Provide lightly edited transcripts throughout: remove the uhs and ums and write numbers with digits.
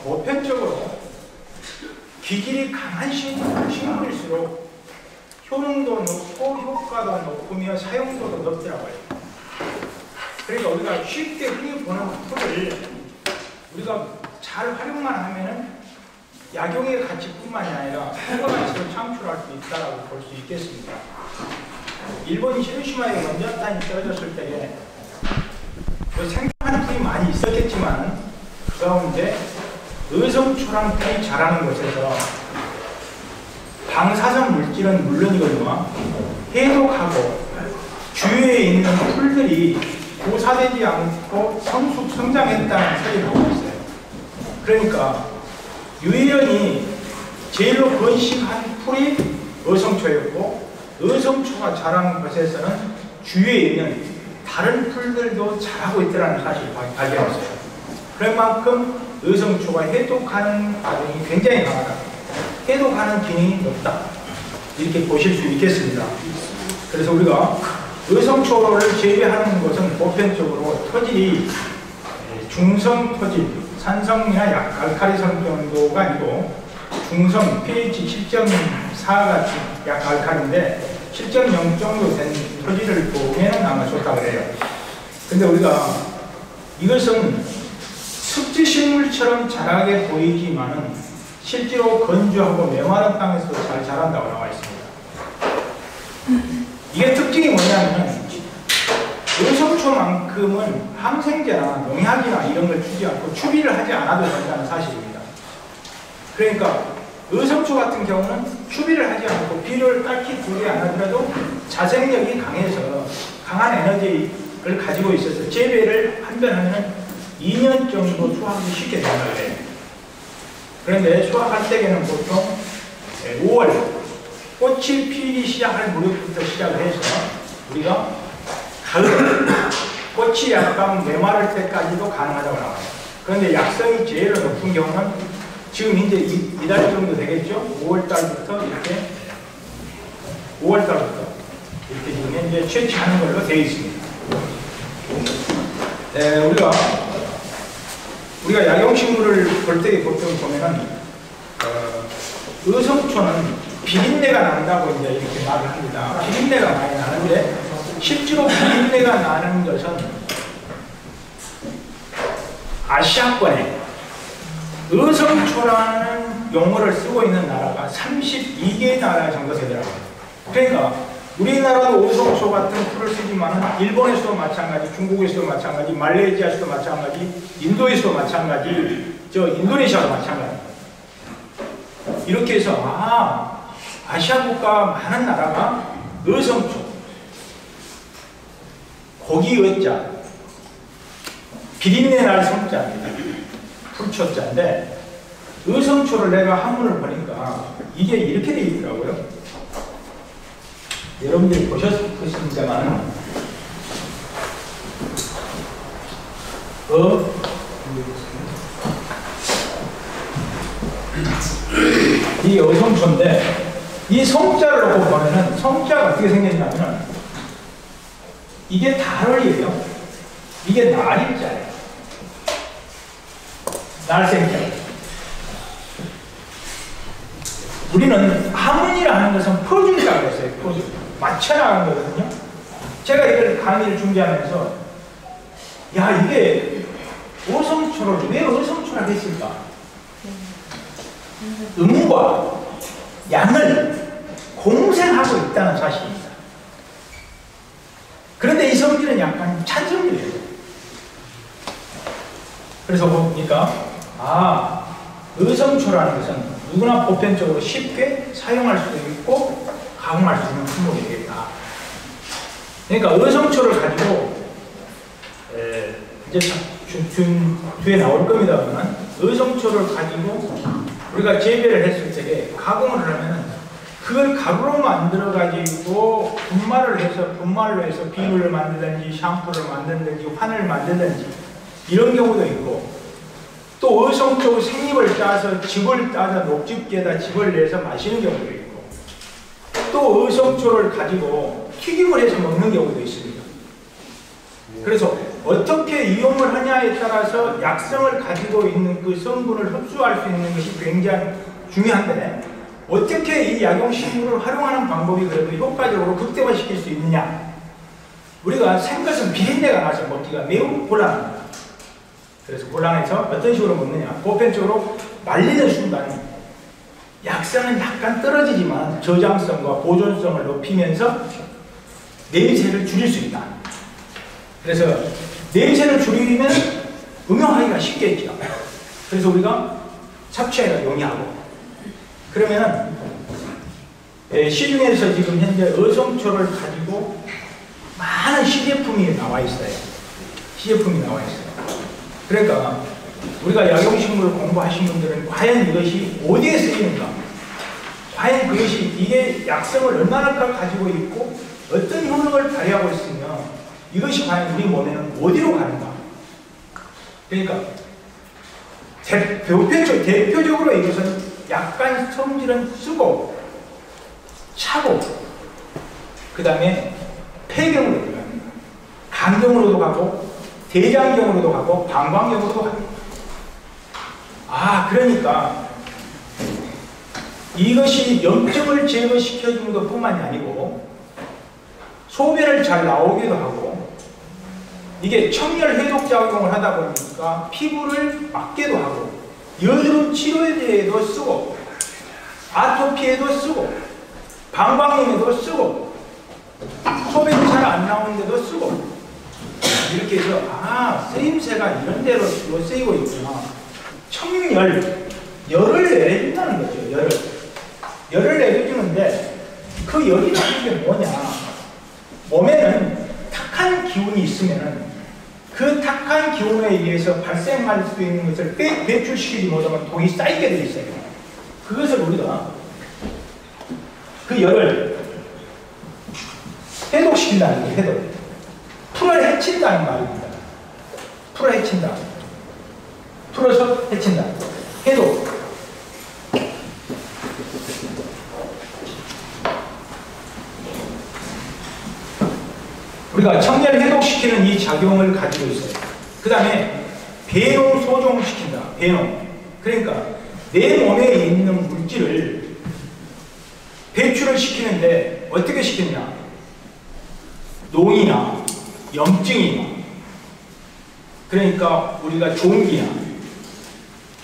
보편적으로 기질이 강한 식물일수록 효능도 높고 효과도 높으며 사용도도 높더라고요. 그러니까 우리가 쉽게 흔히 보는 풀을 우리가 잘 활용만 하면은 약용의 가치뿐만이 아니라 효과 가치를 창출할 수 있다고 볼 수 있겠습니다. 일본 히로시마에 원자탄이 떨어졌을 때에 생각하는 풀이 많이 있었겠지만 그 가운데 의성초랑 풀이 자라는 곳에서 방사성 물질은 물론이거니와 해독하고 주위에 있는 풀들이 고사되지 않고 성장했다는 설이 나오고 있어요. 그러니까 유일히 제일로 번식한 풀이 의성초였고 의성초가 자라는 곳에서는 주위에 있는 다른 풀들도 자라고 있다는 사실을 발견했어요. 그런 만큼 의성초가 해독하는 과정이 굉장히 강하다. 해독하는 기능이 높다. 이렇게 보실 수 있겠습니다. 그래서 우리가 의성초를 재배하는 것은 보편적으로 토질이 중성 토질, 산성이나 약알칼리성 정도가 아니고 중성 pH 7.4 같은 약알칼인데 7.0 정도 된 토질을 보면 아마 좋다 그래요. 근데 우리가 이것은 습지식물처럼 자라게 보이지만은 실제로 건조하고 메마른 땅에서 잘 자란다고 나와 있습니다. 이게 특징이 뭐냐면 의성초만큼은 항생제나 농약이나 이런 걸 주지 않고 추비를 하지 않아도 된다는 사실입니다. 그러니까 의성초 같은 경우는 추비를 하지 않고 비료를 딱히 두지 않더라도 자생력이 강해서 강한 에너지를 가지고 있어서 재배를 한 번 하면 2년 정도 수확이 쉽게 된다고 해요. 그런데 수확할 때에는 보통 5월 꽃이 피기 시작할 무렵부터 시작을 해서 우리가 가을 꽃이 약간 메마를 때까지도 가능하다고 나와요. 그런데 약성이 제일 높은 경우는 지금 이제 이달 정도 되겠죠? 5월달부터 이렇게 5월달부터 이렇게 지금 현재 채취하는 걸로 되어 있습니다. 우리가 약용식물을 볼 때 보통 보면은 의성초는 비린내가 난다고 이제 이렇게 말을 합니다. 비린내가 많이 나는데 실제로 비린내가 나는 것은 아시아권에 의성초라는 용어를 쓰고 있는 나라가 32개 나라 정도 되더라고요. 그러니까 우리나라도 의성초 같은 풀을 쓰지만 일본에서도 마찬가지, 중국에서도 마찬가지, 말레이시아에서도 마찬가지, 인도에서도 마찬가지, 인도네시아도 마찬가지. 이렇게 해서 아시아 국가 많은 나라가 의성초, 고기 의자, 비린내 날 성자입니다. 풀초자인데 의성초를 내가 한문을 보니까 이게 이렇게 되어 있더라고요. 여러분들이 보셨겠습니다만 이 의성초인데 이 성자를 놓고 보면은 성자가 어떻게 생겼냐면 이게 달월이에요. 이게 날일자예요. 날생자. 우리는 한문이라 하는 것은 퍼준다고 했어요. 퍼준. 맞춰나가는 거거든요. 제가 이걸 강의를 준비하면서 야 이게 의성초를 왜 의성초라고 했을까? 음과 양을 공생하고 있다는 사실입니다. 그런데 이 성질은 약간 찬성질이에요. 그래서 보니까 의성초라는 것은 누구나 보편적으로 쉽게 사용할 수도 있고 가공할 수 있는 품목이 되겠다. 그러니까 의성초를 가지고 이제 뒤에 나올 겁니다만 의성초를 가지고 우리가 재배를 했을 때 가공을 하면 그걸 가루로 만들어 가지고 분말로 해서 비누를 만들든지 샴푸를 만들든지 환을 만들든지 이런 경우도 있고 또 의성초 생잎을 따서 즙을 따서 녹즙기에다 즙을 내서 마시는 경우도 있고 또 의성초를 가지고 튀김을 해서 먹는 경우도 있습니다. 그래서 어떻게 이용을 하냐에 따라서 약성을 가지고 있는 그 성분을 흡수할 수 있는 것이 굉장히 중요한데, 어떻게 이 약용식물을 활용하는 방법이 그래도 효과적으로 극대화시킬 수 있느냐. 우리가 생것은 비린내가 나서 먹기가 매우 곤란합니다. 그래서 곤란해서 어떤 식으로 먹느냐. 보편적으로 말리는 순간 약성은 약간 떨어지지만 저장성과 보존성을 높이면서 냄새를 줄일 수 있다. 그래서 냄새를 줄이면 응용하기가 쉽겠죠. 그래서 우리가 섭취해가 용이하고, 그러면은 시중에서 지금 현재 어성초를 가지고 많은 시제품이 나와 있어요. 시제품이 나와 있어요. 그러니까 우리가 약용식물을 공부하신 분들은 과연 이것이 어디에 쓰이는가, 과연 그것이 이게 약성을 얼마나 가지고 있고 어떤 효능을 발휘하고 있으며 이것이 과연 우리 몸에는 어디로 가는가. 그러니까 대표적으로 이것은 약간 성질은 쓰고 차고 그 다음에 폐경으로 들어갑니다. 간경으로도 가고 대장경으로도 가고 방광경으로도 갑니다. 그러니까 이것이 염증을 제거시켜주는 것 뿐만이 아니고 소변을 잘 나오기도 하고, 이게 청열 해독 작용을 하다 보니까 피부를 막기도 하고, 여드름 치료에도 쓰고, 아토피에도 쓰고, 방광염에도 쓰고, 소변이 잘 안 나오는데도 쓰고, 이렇게 해서 쓰임새가 이런 데로 쓰이고 있구나. 청열, 열을 내려준다는 거죠. 열을 내려주는데 그 열이라는 게 뭐냐. 몸에는 탁한 기운이 있으면 그 탁한 기운에 의해서 발생할 수 있는 것을 배출시키지 못하면 독이 쌓이게 되어 있어요. 그것을 우리가 그 열을 해독시킨다는 게 해독. 풀을 해친다는 말입니다. 풀을 해친다. 풀어서 해친다. 해독. 우리가 청열 해독시키는 이 작용을 가지고 있어요. 그 다음에 배농 소종시킨다. 배농. 그러니까 내 몸에 있는 물질을 배출을 시키는데 어떻게 시키냐. 농이나 염증이나, 그러니까 우리가 종기나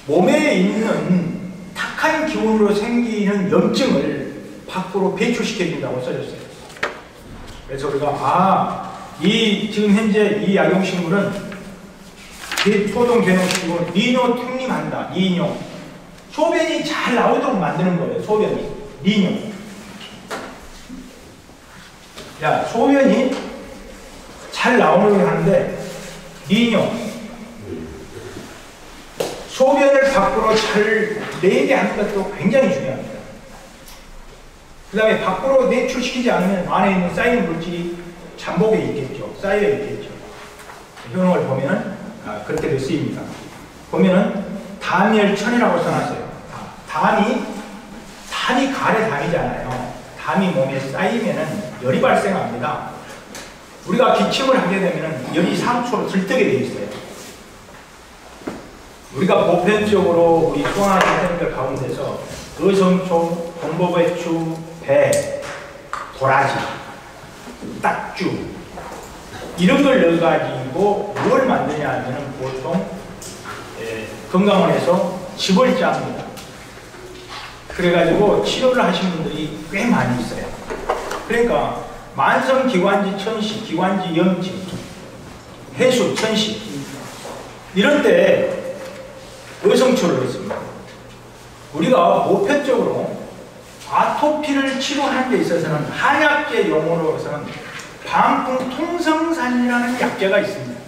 몸에 있는 탁한 기운으로 생기는 염증을 밖으로 배출시켜준다고 써졌어요. 그래서 우리가 지금 현재 이 약용식물은 소종 배농시키고 리뇨 퉁림한다. 리뇨. 소변이 잘 나오도록 만드는 거예요. 소변이. 리뇨. 소변이 잘 나오려고 하는데 리뇨. 소변을 밖으로 잘 내게 하는 것도 굉장히 중요합니다. 그 다음에 밖으로 내출시키지 않으면 안에 있는 쌓이는 물질이 잠복에 있겠죠. 쌓여 있겠죠. 효능을 보면 그렇게 될 쓰입니다. 보면은 담열천이라고 써놨어요. 담이 가래 담이잖아요. 담이 몸에 쌓이면은 열이 발생합니다. 우리가 기침을 하게 되면은 열이 상초로 들뜨게 되어 있어요. 우리가 보편적으로 우리 소환하는 선생님들 가운데서 의성초, 홍보배추, 배, 도라지, 딱주 이런 걸 넣어가지고 뭘 만드냐 하면 보통 건강원에서 즙을 짭니다. 그래가지고 치료를 하신 분들이 꽤 많이 있어요. 그러니까 만성기관지 천식, 기관지 염증, 해수, 천식 이런 때 의성초를 넣습니다. 우리가 보편적으로 아토피를 치료하는 데 있어서는 한약재 용어로서는 방풍통성산이라는 약재가 있습니다.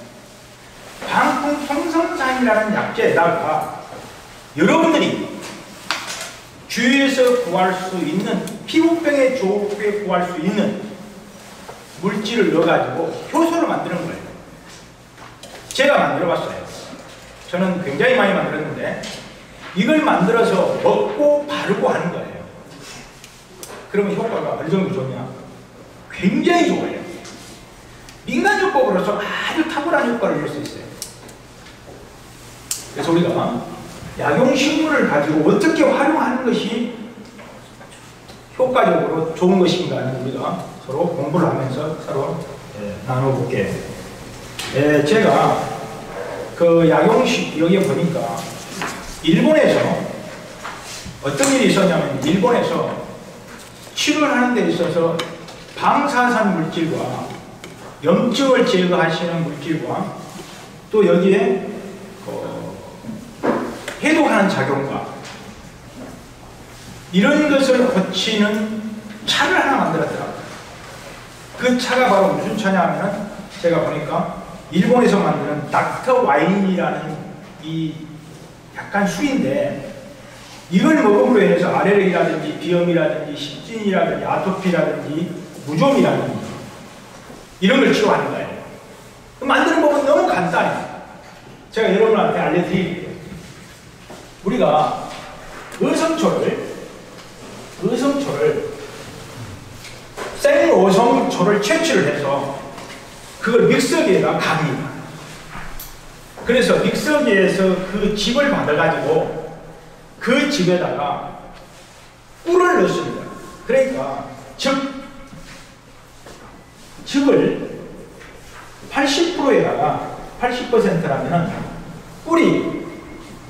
방풍통성산이라는 약재에다가 여러분들이 주위에서 구할 수 있는 피부병에 좋게 구할 수 있는 물질을 넣어가지고 효소를 만드는 거예요. 제가 만들어봤어요. 저는 굉장히 많이 만들었는데 이걸 만들어서 먹고 바르고 하는 거예요. 그러면 효과가 어느 정도 좋냐? 굉장히 좋아요. 민간요법으로서 아주 탁월한 효과를 낼 수 있어요. 그래서 우리가 약용식물을 가지고 어떻게 활용하는 것이 효과적으로 좋은 것인가는 우리가 서로 공부를 하면서 서로 나눠볼게요. 제가 그 약용식 여기에 보니까 일본에서 어떤 일이 있었냐면 일본에서 치료를 하는 데 있어서 방사선 물질과 염증을 제거하시는 물질과 또 여기에 해독하는 작용과 이런 것을 거치는 차를 하나 만들었더라고요. 그 차가 바로 무슨 차냐 하면 제가 보니까 일본에서 만드는 닥터 와인이라는 이 약간 술인데 이걸 먹음으로 인해서 알레르기라든지 비염이라든지 식진이라든지 아토피라든지 무좀이라든지 이런 걸 치료하는 거예요. 만드는 법은 너무 간단해요. 제가 여러분한테 알려드릴게요. 우리가 의성초를 생오성초를 채취를 해서 그걸 믹서기에다 갑니다. 그래서 믹서기에서 그 즙을 받아가지고 그 즙에다가 꿀을 넣습니다. 그러니까 즙을 80%에다가 80%라면 꿀이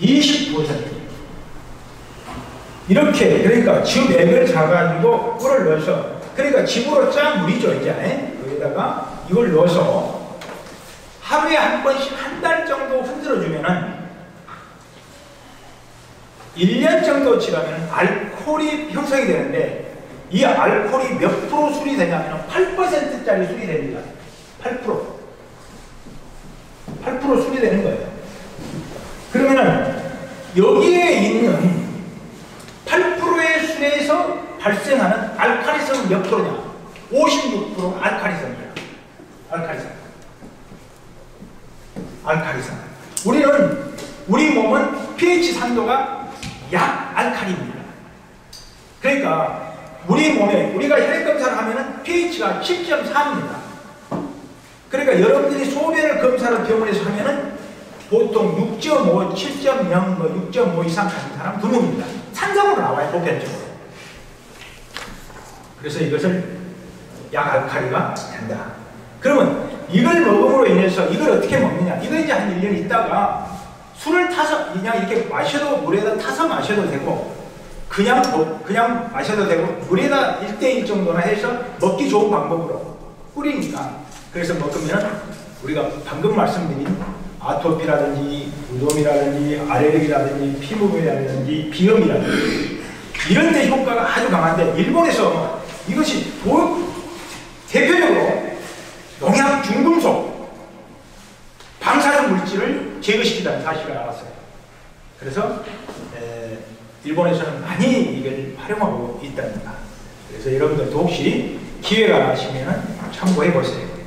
20%. 이렇게 그러니까 즙액을 사가지고 꿀을 넣어서 그러니까 즙으로 짠 물이죠 이제 여기다가 이걸 넣어서 하루에 한 번씩 한 달 정도 흔들어주면은 1년 정도 지나면 알코올이 형성이 되는데 이 알코올이 몇 프로 술이 되냐면 8%짜리 술이 됩니다. 8% 술이 되는 거예요. 그러면은 여기에 있는 8%의 술에서 발생하는 알칼리성은 몇 프로냐? 56% 알칼리성이야. 알칼리성. 우리 몸은 pH 산도가 약 알칼리입니다. 그러니까 우리 몸에 우리가 혈액 검사를 하면은 pH가 7.4입니다. 그러니까 여러분들이 소변을 검사를 병원에서 하면은 보통 6.5, 7.0, 6.5 이상 가진 사람 드뭅니다. 산성으로 나와요, 보편적으로. 그래서 이것을 약 알칼리가 된다. 그러면 이걸 먹음으로 인해서 이걸 어떻게 먹느냐? 이거 이제 한 1년 있다가 술을 타서 그냥 이렇게 마셔도 물에다 타서 마셔도 되고 그냥 마셔도 되고 물에다 1:1 정도나 해서 먹기 좋은 방법으로 꿀이니까 그래서 먹으면 우리가 방금 말씀드린 아토피라든지 무좀이라든지 알레르기라든지 피부염이라든지 비염이라든지 이런 데 효과가 아주 강한데 일본에서 이것이 대표적으로 농약, 중금속, 방사선 물질을 제거시킨다는 사실을 알았어요. 그래서 일본에서는 많이 이걸 활용하고 있답니다. 그래서 여러분들도 혹시 기회가 나시면 참고해 보세요.